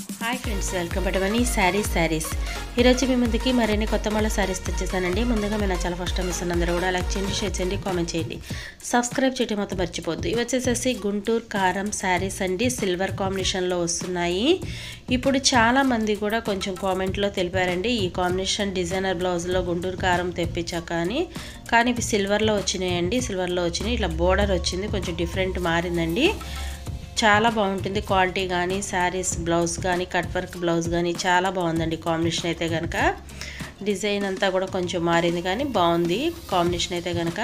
Hi friends, welcome to money saris. ఈరోజు మీ ముందుకి మరిన్ని కొత్త మళ్ళీ శారీస్ తెచ్చేసానండి. ముందుగా మీరు నా చాలా ఫస్ట్ టైం ఇస్తాను, అందరూ కూడా లైక్ చేయండి, షేర్ చేయండి, కామెంట్ చేయండి, సబ్స్క్రైబ్ చేయడం మొత్తం మర్చిపోద్దు. ఇవి వచ్చేసేసి గుంటూరు కారం శారీస్ అండి, సిల్వర్ కాంబినేషన్లో వస్తున్నాయి. ఇప్పుడు చాలామంది కూడా కొంచెం కామెంట్లో తెలిపారండి, ఈ కాంబినేషన్ డిజైనర్ బ్లౌజ్లో గుంటూరు కారం తెప్పించాక కానీ ఇవి సిల్వర్లో వచ్చినాయండి. సిల్వర్లో వచ్చినాయి, ఇట్లా బోర్డర్ వచ్చింది, కొంచెం డిఫరెంట్ మారిందండి. చాలా బాగుంటుంది క్వాలిటీ కానీ, శారీస్ బ్లౌజ్ కానీ, కట్ వర్క్ బ్లౌజ్ కానీ చాలా బాగుందండి కాంబినేషన్ అయితే కనుక. డిజైన్ అంతా కూడా కొంచెం మారింది కానీ బాగుంది కాంబినేషన్ అయితే కనుక.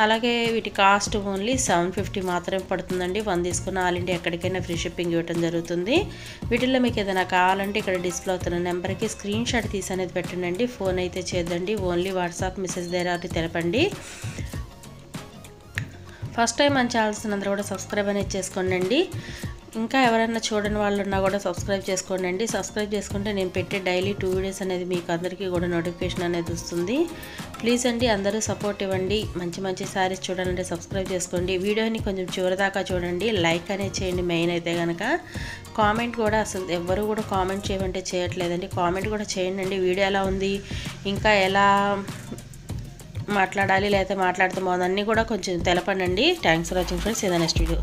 అలాగే వీటి కాస్ట్ ఓన్లీ 750 మాత్రమే పడుతుందండి. 1 తీసుకున్న ఆల్ ఇండియా ఎక్కడికైనా ఫ్రీ షిప్పింగ్ ఇవ్వడం జరుగుతుంది. వీటిల్లో మీకు ఏదైనా కావాలంటే ఇక్కడ డిస్ప్లే అవుతున్న నెంబర్కి స్క్రీన్ షాట్ తీసి అనేది పెట్టండి. ఫోన్ అయితే చేద్దండి, ఓన్లీ వాట్సాప్ మెసేజ్ ద్వారా తెలపండి. ఫస్ట్ టైం మన ఛానల్స్ అందరూ కూడా సబ్స్క్రైబ్ అనేది చేసుకోండి. ఇంకా ఎవరైనా చూడని వాళ్ళు ఉన్నా కూడా సబ్స్క్రైబ్ చేసుకోండి. సబ్స్క్రైబ్ చేసుకుంటే నేను పెట్టే డైలీ 2 వీడియోస్ అనేది మీకు అందరికీ కూడా నోటిఫికేషన్ అనేది వస్తుంది. ప్లీజ్ అండి, అందరూ సపోర్ట్ ఇవ్వండి. మంచి శారీస్ చూడాలంటే సబ్స్క్రైబ్ చేసుకోండి. వీడియోని కొంచెం చివరిదాకా చూడండి, లైక్ అనేది చేయండి. మెయిన్ అయితే కనుక కామెంట్ కూడా అసలు ఎవ్వరూ కూడా కామెంట్ చేయమంటే చేయట్లేదండి. కామెంట్ కూడా చేయండి. వీడియో ఎలా ఉంది, ఇంకా ఎలా మాట్లాడాలి, లేకపోతే మాట్లాడితే బాగుంది అన్నీ కూడా కొంచెం తెలపండి. Thanks for watching friends. ఇదే నెక్స్ట్ వీడియో.